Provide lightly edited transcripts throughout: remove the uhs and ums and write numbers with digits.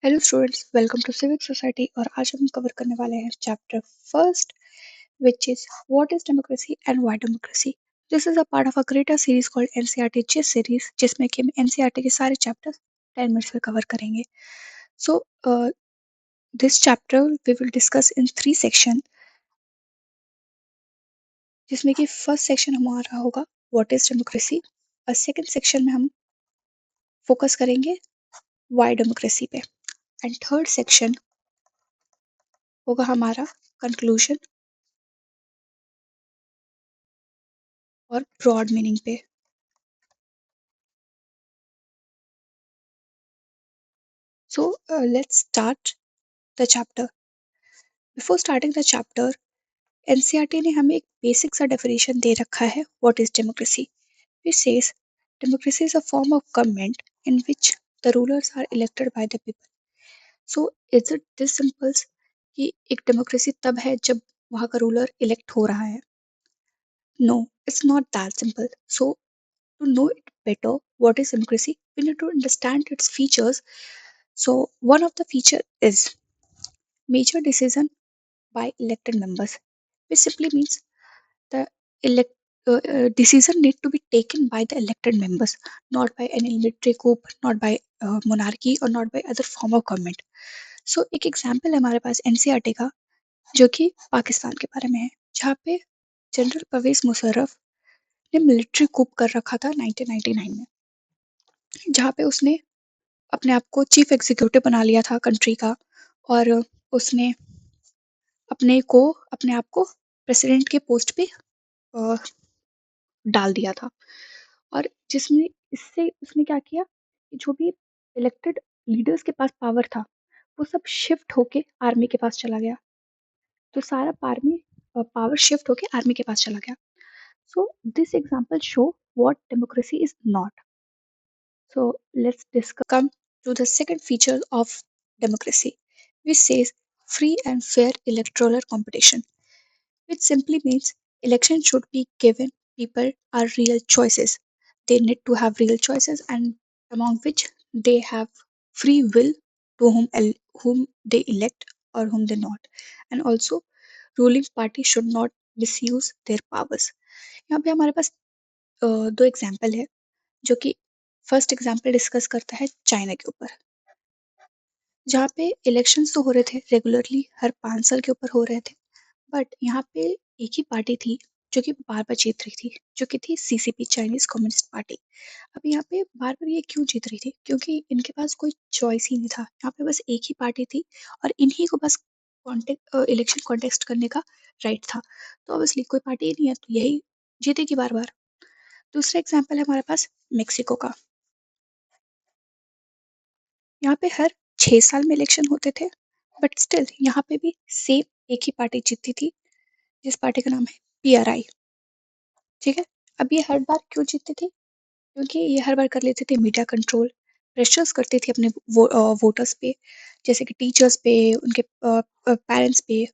Hello students, welcome to civic society. और आज हम कवर करने वाले हैं chapter first, which is what is democracy and why democracy. This is a part of a greater series called NCERT GIS series, जिसमें कि हम NCERT के सारे चैप्टर्स 10 मिनट्स में कवर करेंगे. So, this chapter we will discuss in 3 sections, जिसमें कि first section हमारा होगा what is democracy, और सेकंड सेक्शन में हम फोकस करेंगे why democracy पे, एंड थर्ड सेक्शन होगा हमारा कंक्लूजन और ब्रॉड मीनिंग पे. So let's start the chapter. Before starting the chapter, NCERT ने हमें एक बेसिक सा डेफिनेशन दे रखा है what is democracy. It says democracy is a form of government in which the rulers are elected by the people. So is it this simple कि एक democracy तब है जब वहाँ का रूलर इलेक्ट हो रहा है? No, it's not that simple. So to know it better, what is democracy, we need to understand its features. So one of the feature is major decision by elected members, which simply means the elect decision need to be taken by the elected members, not by any military coup, not by monarchy or not by other form of government. So एक example है हमारे पास NCERT का, जो कि पाकिस्तान के बारे में है, जहाँ पे जनरल परवेज मुशर्रफ ने मिलिट्री कूप कर रखा था 1999 में, जहाँ पे उसने अपने आप को चीफ एग्जीक्यूटिव बना लिया था कंट्री का, और उसने अपने आप को प्रेसिडेंट के पोस्ट पे अ, डाल दिया था. और जिसमें इससे उसने क्या किया कि जो भी इलेक्टेड लीडर्स के पास पावर था, वो सब शिफ्ट होके आर्मी के पास चला गया. तो सारा पावर शिफ्ट होके आर्मी के पास चला गया. So this example show what democracy is not. So let's discuss come to the second feature of democracy, which says free and fair electoral competition, which simply means election should be given people are real choices. They need to have real choices, and among which they have free will to whom they elect or whom they not. And also ruling party should not misuse their powers. यहाँ पे हमारे पास दो example है, जो कि first example discuss करता है China के ऊपर, जहाँ पे इलेक्शंस तो हो रहे थे रेगुलरली, हर 5 साल के ऊपर हो रहे थे. बट यहाँ पे एक ही पार्टी थी जो कि बार बार जीत रही थी, जो कि थी सीसीपी, चाइनीज कम्युनिस्ट पार्टी. अब यहाँ पे बार बार ये क्यों जीत रही थी? क्योंकि इनके पास कोई चॉइस ही नहीं था, यहाँ पे बस एक ही पार्टी थी और इन्हीं को बस इलेक्शन कॉन्टेस्ट करने का राइट था. तो ऑब्वियसली कोई पार्टी ही नहीं है, तो यही जीतेगी बार बार. दूसरा एग्जाम्पल है हमारे पास मेक्सिको का. यहाँ पे हर 6 साल में इलेक्शन होते थे, बट स्टिल यहाँ पे भी सेम एक ही पार्टी जीतती थी, जिस पार्टी का नाम है पीआरआई. ठीक है. अब ये हर बार क्यों जीतती थी? क्योंकि ये हर बार कर लेते थे मीडिया कंट्रोल, प्रेशर्स करते थे अपने वोटर्स पे, जैसे कि टीचर्स पे, उनके पेरेंट्स पे,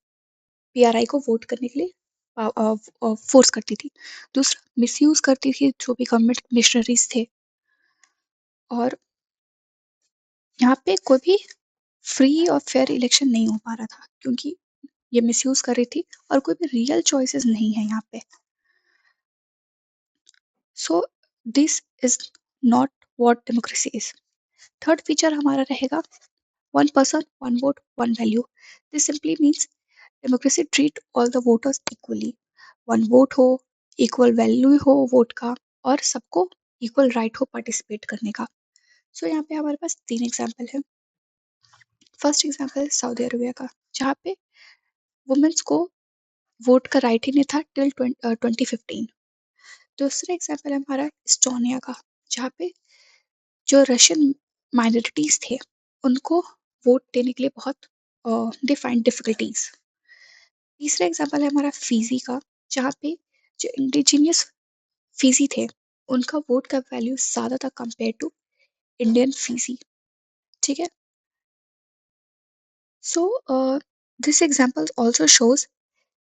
पीआरआई को वोट करने के लिए फोर्स करती थी. दूसरा, मिसयूज करती थी जो भी गवर्नमेंट मिशनरीज थे. और यहाँ पे कोई भी फ्री और फेयर इलेक्शन नहीं हो पा रहा था, क्योंकि ये मिसयूज कर रही थी और कोई भी रियल चॉइसेस नहीं है यहाँ पे. So this is not what democracy is. Third feature हमारा रहेगा one person, one vote, one value. This simply means democracy treat all the voters equally. One vote हो, equal value हो वोट का, और सबको equal right हो participate करने का. सो यहाँ पे हमारे पास 3 एग्जाम्पल है. फर्स्ट एग्जाम्पल सऊदी अरेबिया का, जहाँ पे वुमेन्स को वोट का राइट ही नहीं था टिल 2015. दूसरा एग्जाम्पल है हमारा एस्टोनिया का, जहाँ पे जो रशियन माइनॉरिटीज थे, उनको वोट देने के लिए बहुत दे फाइंड डिफिकल्टीज. तीसरा एग्जाम्पल है हमारा फीजी का, जहाँ पे जो इंडिजिनियस फीजी थे, उनका वोट का वैल्यू ज़्यादा था कंपेयर टू इंडियन फीजी. ठीक है. So this example also shows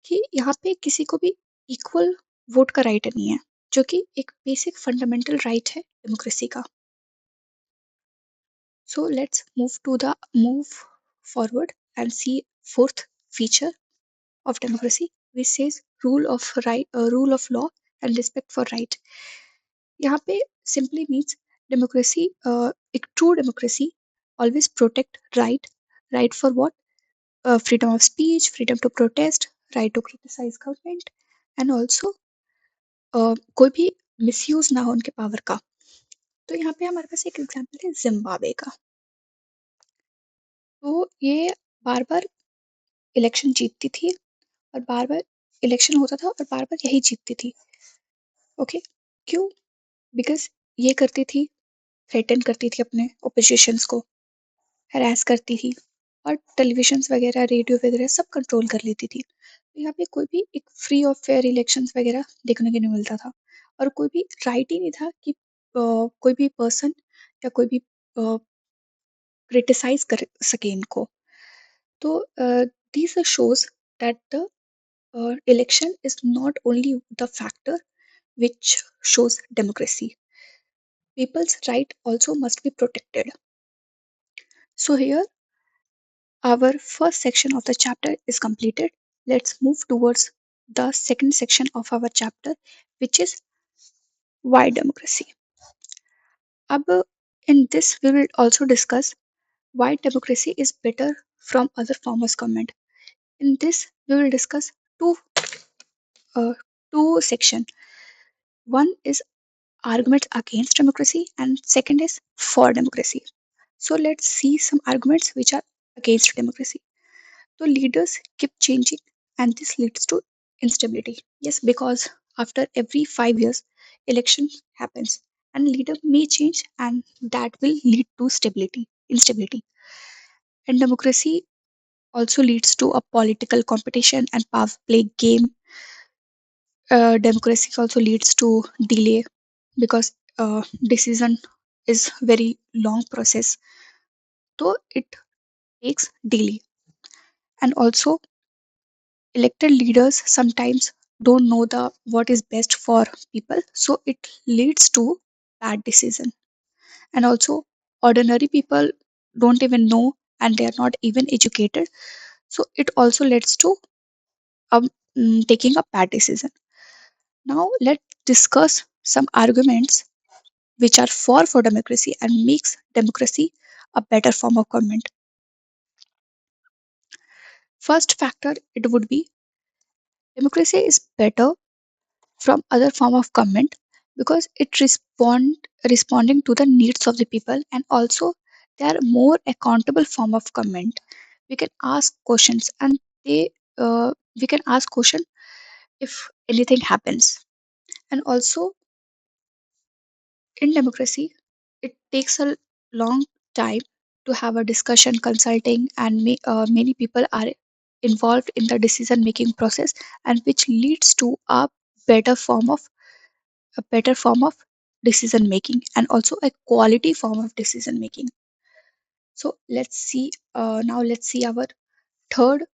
कि यहाँ पे किसी को भी इक्वल वोट का राइट नहीं है, जो कि एक बेसिक फंडामेंटल राइट है डेमोक्रेसी का. So let's move forward and see fourth feature of democracy, which says rule of law and respect for right. यहाँ पे simply means democracy, एक true democracy always protect right for what? Freedom of speech, freedom to protest, right to criticize government, and also कोई भी misuse ना हो उनके power का. तो यहाँ पे हमारे पास एक एग्जांपल है जिम्बाब्वे का. तो ये बार बार इलेक्शन जीतती थी और बार बार इलेक्शन होता था और बार बार यही जीतती थी. ओके, क्यों? बिकॉज ये करती थी, थ्रेटन करती थी अपने ओपोजिशंस को, हरास करती थी और टेलीविजन वगैरह, रेडियो वगैरह सब कंट्रोल कर लेती थी. तो यहाँ पे कोई भी एक फ्री और फेयर इलेक्शंस वगैरह देखने को नहीं मिलता था और कोई भी राइट ही नहीं था कि कोई भी पर्सन या कोई भी क्रिटिसाइज कर सके इनको. तो this shows that the election is not only the factor which shows democracy. People's right also must be protected. So here our first section of the chapter is completed. Let's move towards the second section of our chapter, which is why democracy. Ab, in this, we will also discuss why democracy is better from other forms of government. In this, we will discuss uh, two sections. One is arguments against democracy, and second is for democracy. So let's see some arguments which are against democracy. So leaders keep changing, and this leads to instability. Yes, because after every 5 years, election happens, and leader may change, and that will lead to instability. And democracy also leads to a political competition and power play game. Democracy also leads to delay because decision is very long process, so it takes delay. And also elected leaders sometimes don't know the what is best for people, so it leads to bad decision. And also ordinary people don't even know, and they are not even educated, so it also leads to um, taking a bad decision. Now let's discuss some arguments which are for democracy and makes democracy a better form of government. First factor, it would be democracy is better from other form of government because it responding to the needs of the people, and also they are more accountable form of government. We can ask questions, and they we can ask question if anything happens. And also in democracy, it takes a long time to have a discussion, consulting, and many people are involved in the decision making process, and which leads to better form of a better form of decision making, and also a quality form of decision making. So let's see our third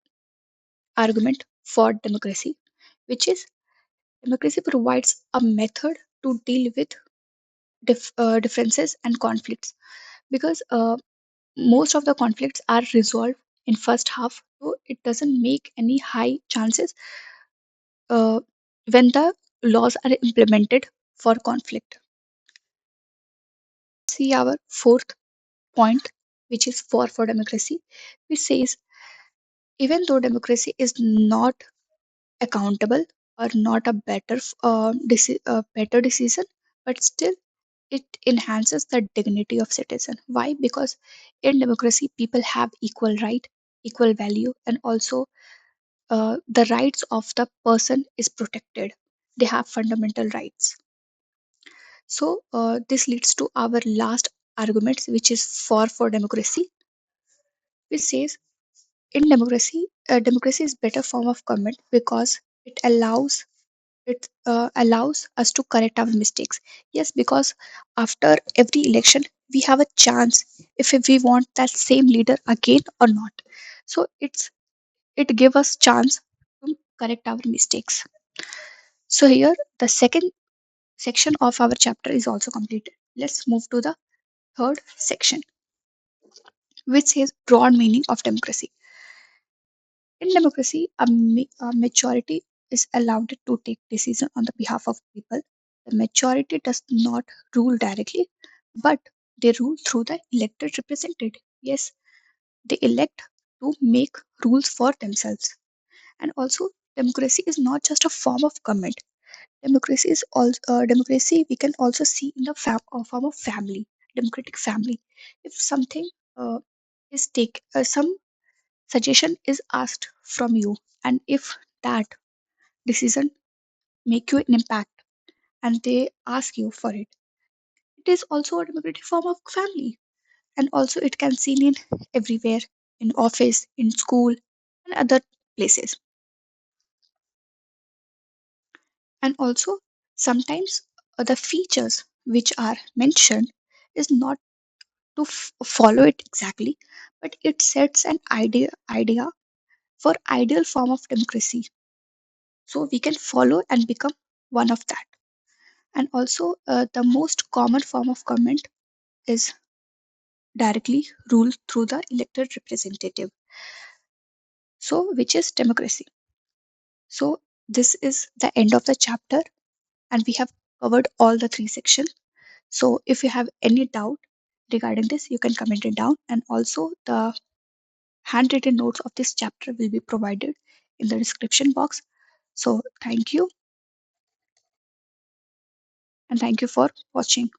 argument for democracy, which is democracy provides a method to deal with differences and conflicts, because most of the conflicts are resolved in first half, so it doesn't make any high chances uh, when the laws are implemented for conflict. See our fourth point, which is for democracy, which says even though democracy is not accountable or not a better decision, but still it enhances the dignity of citizen. Why? Because in democracy people have equal right, equal value, and also the rights of the person is protected. They have fundamental rights. So this leads to our last arguments, which is for democracy, which says in democracy, democracy is better form of government because it allows us to correct our mistakes. Yes, because after every election we have a chance if we want that same leader again or not. So it give us chance to correct our mistakes. So here the second section of our chapter is also completed. Let's move to the third section. which says broad meaning of democracy. In democracy, a majority is allowed to take decision on the behalf of people. The majority does not rule directly, but they rule through the elected representative. Yes, they elect to make rules for themselves. And also, democracy is not just a form of government. Democracy is also democracy. We can also see in the form of family, democratic family. If something uh, is take some suggestion is asked from you, and if that decision make you an impact and they ask you for it, it is also a democratic form of family. And also it can seen in everywhere, in office, in school, and other places. And also sometimes the features which are mentioned is not to follow it exactly, but it sets an idea for ideal form of democracy, so we can follow and become one of that. And also the most common form of government is directly ruled through the elected representative, so which is democracy. So this is the end of the chapter, and we have covered all the three sections. So if you have any doubt regarding this, you can comment it down, and also the handwritten notes of this chapter will be provided in the description box. So thank you, and thank you for watching.